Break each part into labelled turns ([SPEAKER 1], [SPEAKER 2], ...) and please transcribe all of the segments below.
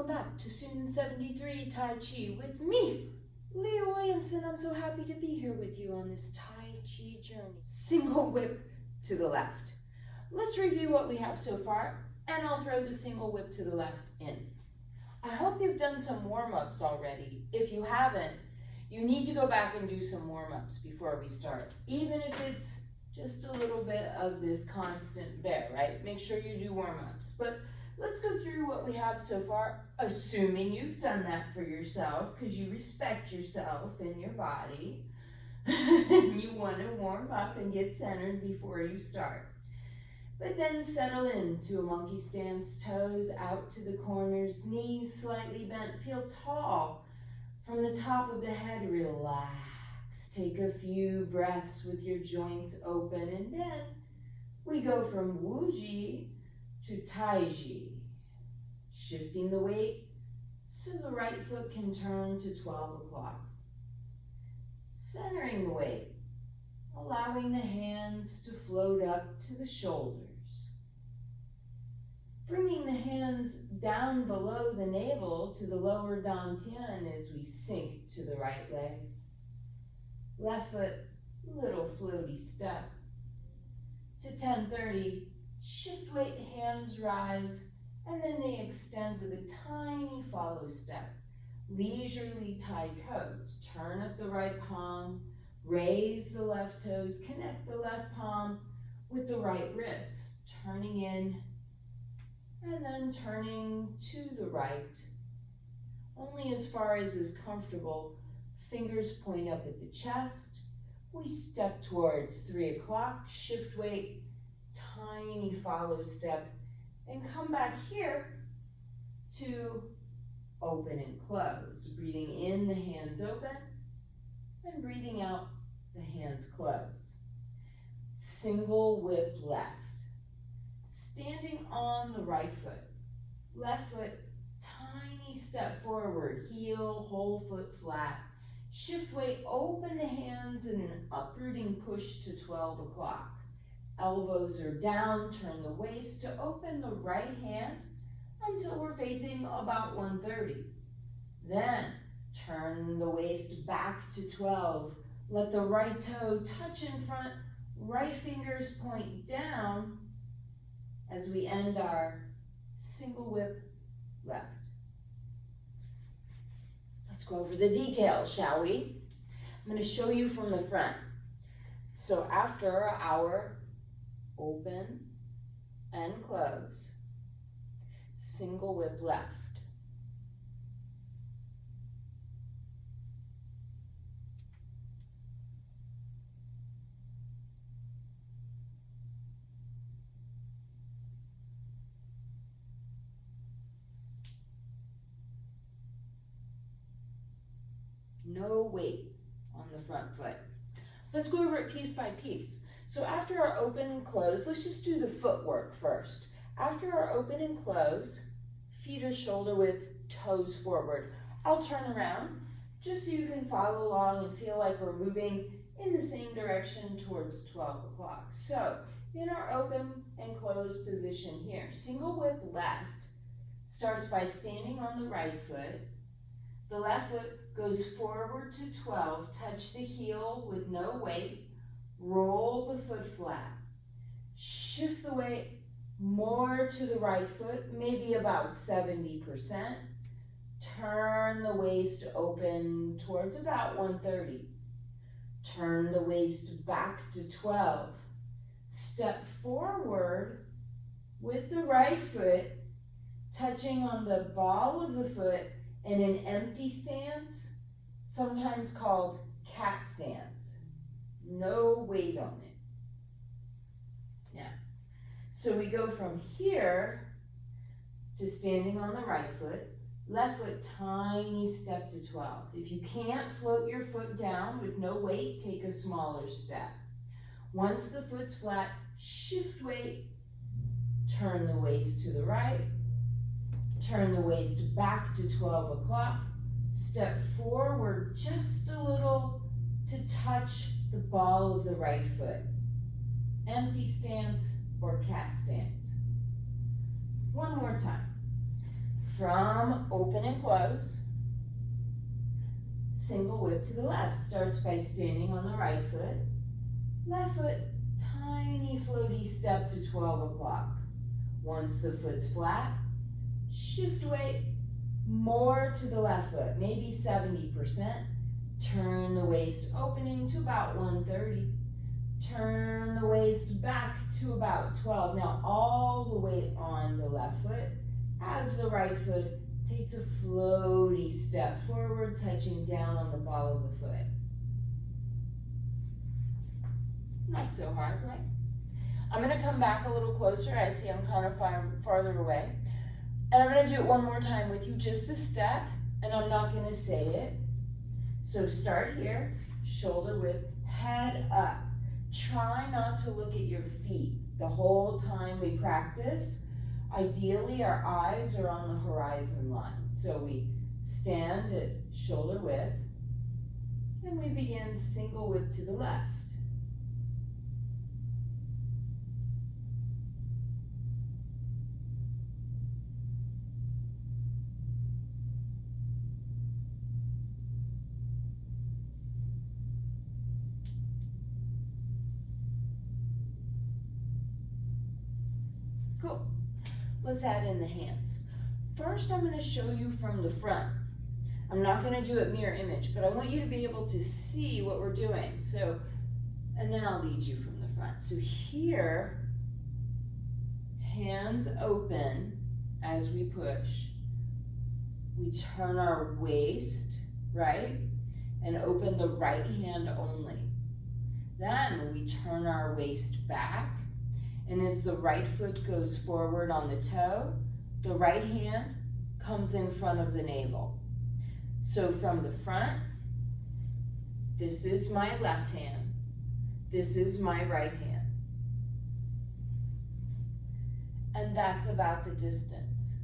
[SPEAKER 1] welcome back to Student 73 Tai Chi with me, Lea Williamson. I'm so happy to be here with you on this Tai Chi journey. Single whip to the left. Let's review what we have so far, and I'll throw the single whip to the left in. I hope you've done some warm-ups already. If you haven't, you need to go back and do some warm-ups before we start, even if it's just a little bit of this constant bear, right? Make sure you do warm-ups. But let's go through what we have so far, assuming you've done that for yourself, because you respect yourself and your body. You want to warm up and get centered before you start. But then settle into a monkey stance, toes out to the corners, knees slightly bent, feel tall. From the top of the head, relax. Take a few breaths with your joints open, and then we go from Wuji to Tai Chi, shifting the weight so the right foot can turn to 12 o'clock. Centering the weight, allowing the hands to float up to the shoulders. Bringing the hands down below the navel to the lower dantian as we sink to the right leg. Left foot, little floaty step. To 10:30, shift weight, hands rise, and then they extend with a tiny follow step. Leisurely tied toes. Turn up the right palm, raise the left toes, connect the left palm with the right wrist, turning in and then turning to the right. Only as far as is comfortable. Fingers point up at the chest. We step towards 3 o'clock, shift weight, tiny follow step, and come back here to open and close. Breathing in, the hands open, and breathing out, the hands close. Single whip left. Standing on the right foot, left foot, tiny step forward, heel, whole foot flat. Shift weight, open the hands in an uprooting push to 12 o'clock. Elbows are down, turn the waist to open the right hand until we're facing about 1:30. Then turn the waist back to 12. Let the right toe touch in front, right fingers point down as we end our single whip left. Let's go over the details, shall we? I'm going to show you from the front. So after our open and close, single whip left. No weight on the front foot. Let's go over it piece by piece. So after our open and close, let's just do the footwork first. After our open and close, feet are shoulder width, toes forward. I'll turn around just so you can follow along and feel like we're moving in the same direction towards 12 o'clock. So in our open and close position here, single whip left starts by standing on the right foot. The left foot goes forward to 12, touch the heel with no weight, roll the foot flat. Shift the weight more to the right foot, maybe about 70%. Turn the waist open towards about 1:30. Turn the waist back to 12. Step forward with the right foot, touching on the ball of the foot in an empty stance, sometimes called cat stance. No weight on it. Yeah. So we go from here to standing on the right foot, left foot, tiny step to 12. If you can't float your foot down with no weight, take a smaller step. Once the foot's flat, shift weight, turn the waist to the right, turn the waist back to 12 o'clock, step forward just a little to touch the ball of the right foot. Empty stance or cat stance. One more time. from open and close, single whip to the left. Starts by standing on the right foot. Left foot, tiny floaty step to 12 o'clock. Once the foot's flat, shift weight more to the left foot, maybe 70%. Turn the waist opening to about 130. Turn the waist back to about 12. Now all the weight on the left foot as the right foot takes a floaty step forward, touching down on the ball of the foot. Not so hard, right? I'm gonna come back a little closer. I see I'm kind of farther away. And I'm gonna do it one more time with you, just the step, and I'm not gonna say it. So start here, shoulder width, head up. Try not to look at your feet the whole time we practice. Ideally, our eyes are on the horizon line. So we stand at shoulder width, and we begin single whip to the left. Cool. Let's add in the hands. First, I'm going to show you from the front. I'm not going to do it mirror image, but I want you to be able to see what we're doing. So, and then I'll lead you from the front. So here, hands open as we push. We turn our waist, right? And open the right hand only. Then we turn our waist back. And as the right foot goes forward on the toe, the right hand comes in front of the navel. So from the front, this is my left hand. This is my right hand. And that's about the distance.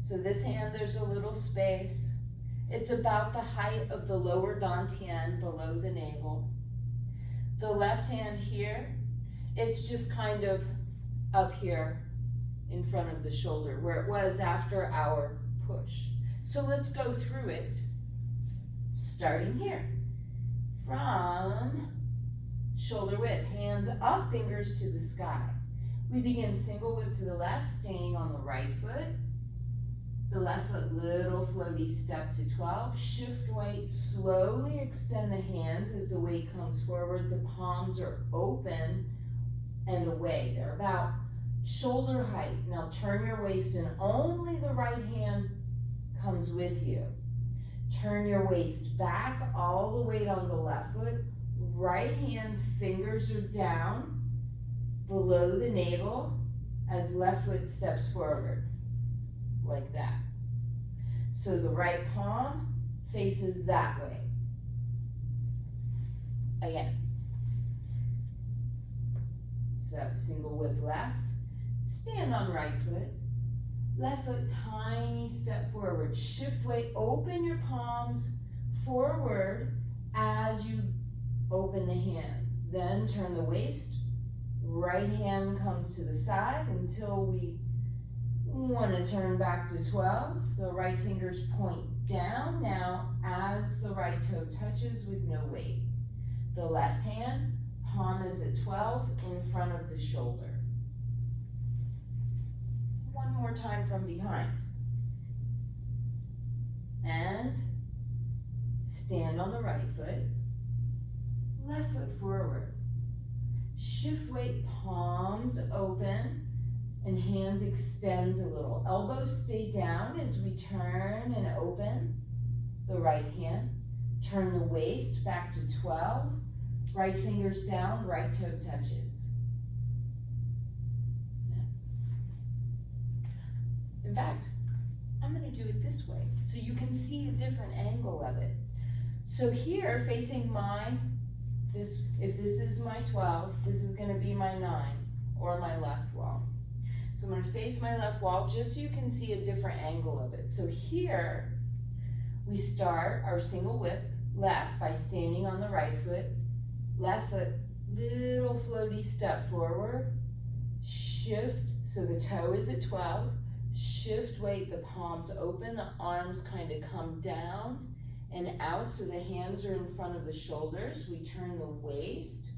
[SPEAKER 1] So this hand, there's a little space. It's about the height of the lower dantian below the navel. The left hand here, it's just kind of up here in front of the shoulder where it was after our push. So let's go through it, starting here. From shoulder width, hands up, fingers to the sky. We begin single whip to the left, standing on the right foot. The left foot, little floaty step to 12. Shift weight, slowly extend the hands as the weight comes forward. The palms are open and away. They're about shoulder height. Now turn your waist in. Only the right hand comes with you. Turn your waist back, all the weight on the left foot. Right hand, fingers are down below the navel as left foot steps forward, like that. So the right palm faces that way. Again. So single whip left, stand on right foot, left foot tiny step forward, shift weight, open your palms forward as you open the hands. Then turn the waist, right hand comes to the side until we want to turn back to 12. The right fingers point down now as the right toe touches with no weight. The left hand, palm is at 12 in front of the shoulder. One more time from behind. And stand on the right foot, left foot forward. Shift weight, palms open, and hands extend a little. Elbows stay down as we turn and open the right hand. Turn the waist back to 12. Right fingers down, right toe touches. In fact, I'm going to do it this way so you can see a different angle of it. So here, facing if this is my 12, this is going to be my 9 or my left wall. So I'm going to face my left wall just so you can see a different angle of it. So here, we start our single whip left by standing on the right foot. Left foot, little floaty step forward. Shift, so the toe is at 12. Shift weight, the palms open, the arms kind of come down and out so the hands are in front of the shoulders. We turn the waist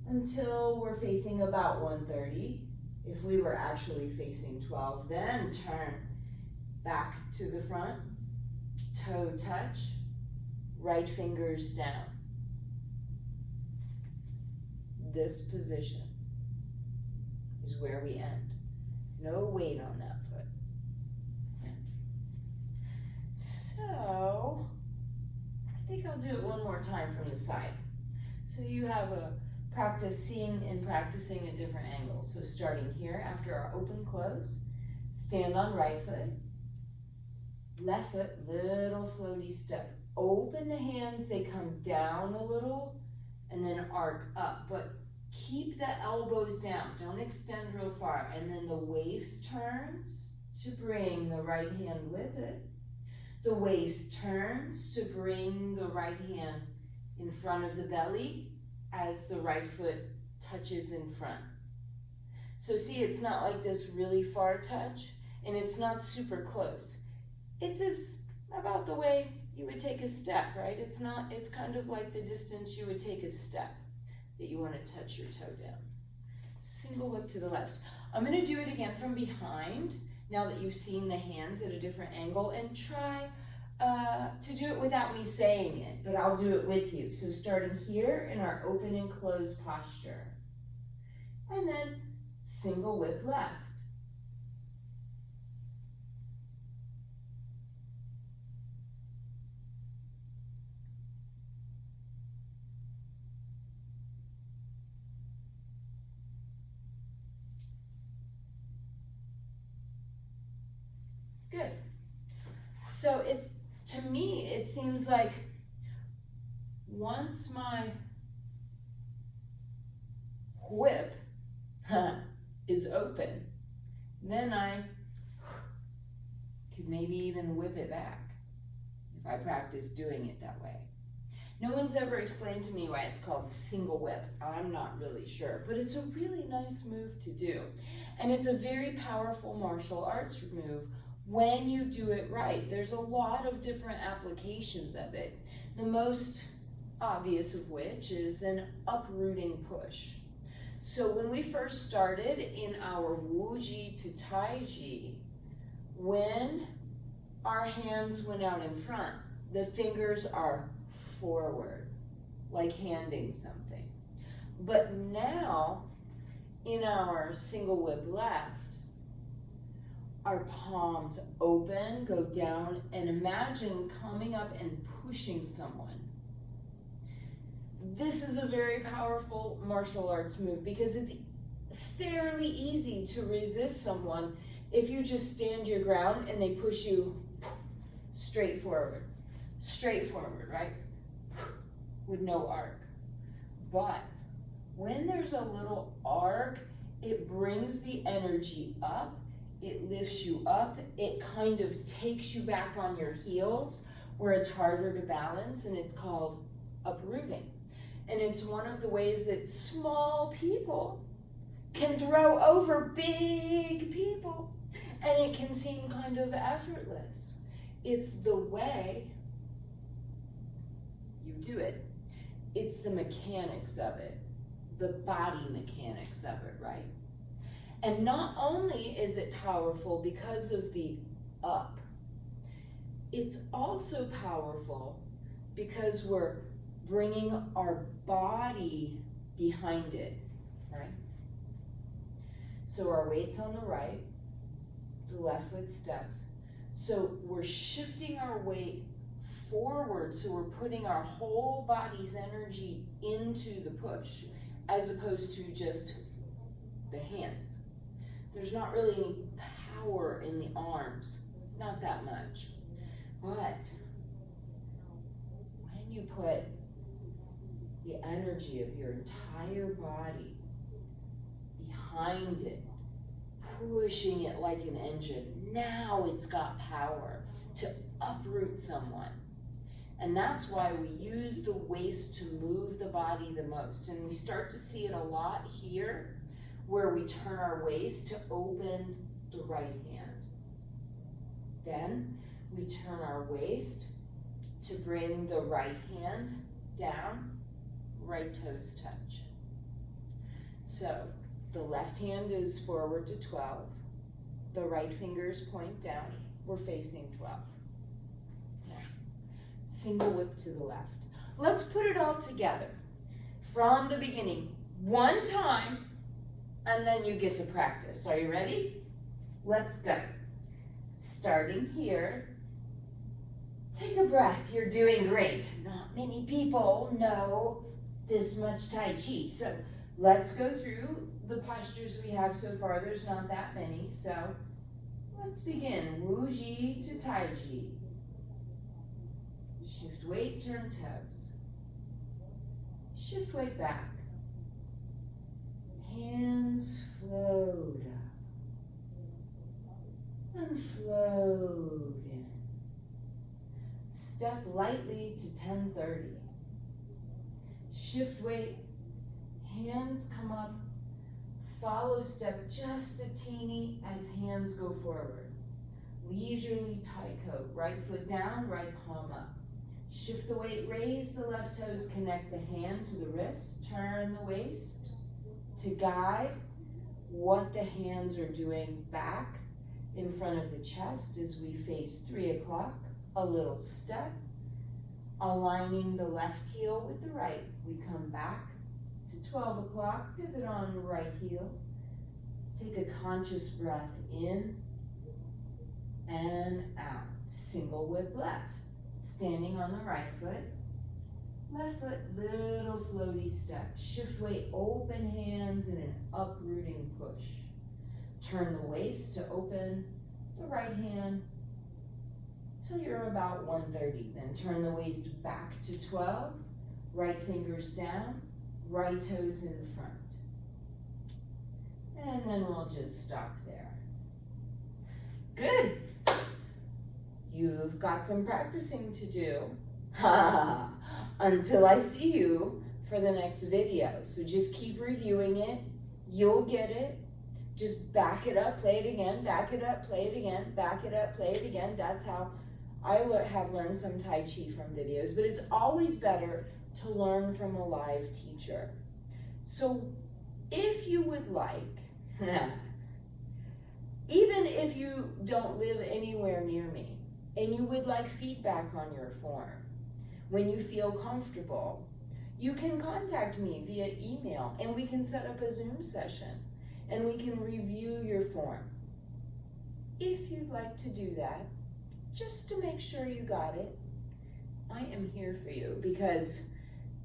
[SPEAKER 1] until we're facing about 130. If we were actually facing 12, then turn back to the front, toe touch, right fingers down. This position is where we end. No weight on that foot. So, I think I'll do it one more time from the side. So you have a practice seeing and practicing at different angles. So starting here after our open close, stand on right foot, left foot, little floaty step. Open the hands, they come down a little, and then arc up. But keep the elbows down, don't extend real far. And then the waist turns to bring the right hand with it. The waist turns to bring the right hand in front of the belly as the right foot touches in front. So see, it's not like this really far touch, and it's not super close. It's about the way you would take a step, right? It's kind of like the distance you would take a step that you want to touch your toe down. Single whip to the left. I'm going to do it again from behind now that you've seen the hands at a different angle, and try to do it without me saying it, but I'll do it with you. So starting here in our open and close posture, and then single whip left. Good. So to me, it seems like once my whip is open, then I could maybe even whip it back if I practice doing it that way. No one's ever explained to me why it's called single whip. I'm not really sure, but it's a really nice move to do. And it's a very powerful martial arts move when you do it right. There's a lot of different applications of it. The most obvious of which is an uprooting push. So when we first started in our Wu Ji to Tai Chi, when our hands went out in front, the fingers are forward, like handing something. But now, in our single whip left, our palms open, go down, and imagine coming up and pushing someone. This is a very powerful martial arts move because it's fairly easy to resist someone if you just stand your ground and they push you straight forward, right? With no arc. But when there's a little arc, it brings the energy up. It lifts you up, it kind of takes you back on your heels where it's harder to balance, and it's called uprooting. And it's one of the ways that small people can throw over big people, and it can seem kind of effortless. It's the way you do it. It's the mechanics of it, the body mechanics of it, right? And not only is it powerful because of the up, it's also powerful because we're bringing our body behind it, right? So our weight's on the right, the left foot steps. So we're shifting our weight forward, so we're putting our whole body's energy into the push, as opposed to just the hands. There's not really any power in the arms, not that much. But when you put the energy of your entire body behind it, pushing it like an engine, now it's got power to uproot someone. And that's why we use the waist to move the body the most. And we start to see it a lot here, where we turn our waist to open the right hand. Then we turn our waist to bring the right hand down, right toes touch. So the left hand is forward to 12. The right fingers point down. We're facing 12. Now, single whip to the left. Let's put it all together from the beginning. One time, and then you get to practice. Are you ready? Let's go. Starting here. Take a breath. You're doing great. Not many people know this much Tai Chi. So let's go through the postures we have so far. There's not that many. So let's begin. Wu Ji to Tai Chi. Shift weight, turn toes. Shift weight back. Hands float up and float in. Step lightly to 10:30. Shift weight, hands come up, follow step just a teeny as hands go forward. Leisurely Tai coat, right foot down, right palm up. Shift the weight, raise the left toes, connect the hand to the wrist, turn the waist to guide what the hands are doing back in front of the chest as we face 3 o'clock, a little step, aligning the left heel with the right. We come back to 12 o'clock, pivot on the right heel, take a conscious breath in and out. Single whip left. Standing on the right foot, left foot, little floaty step. Shift weight, open hands in an uprooting push. Turn the waist to open the right hand till you're about 130. Then turn the waist back to 12, right fingers down, right toes in front. And then we'll just stop there. Good. You've got some practicing to do. Until I see you for the next video. So just keep reviewing it. You'll get it. Just back it up, play it again, back it up, play it again, back it up, play it again. That's how I have learned some Tai Chi from videos, but it's always better to learn from a live teacher. So if you would like, even if you don't live anywhere near me, and you would like feedback on your form, when you feel comfortable, you can contact me via email and we can set up a Zoom session and we can review your form. If you'd like to do that, just to make sure you got it, I am here for you because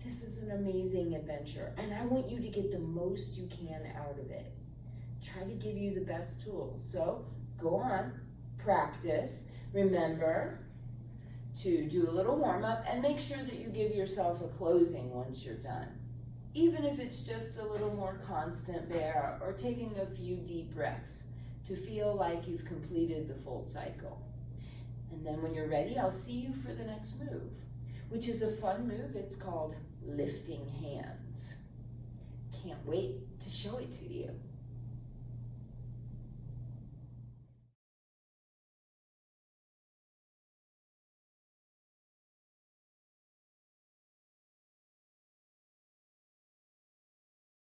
[SPEAKER 1] this is an amazing adventure and I want you to get the most you can out of it. Try to give you the best tools. So go on, practice. Remember to do a little warm-up and make sure that you give yourself a closing once you're done. Even if it's just a little more constant bear or taking a few deep breaths to feel like you've completed the full cycle. And then when you're ready, I'll see you for the next move, which is a fun move. It's called lifting hands. Can't wait to show it to you.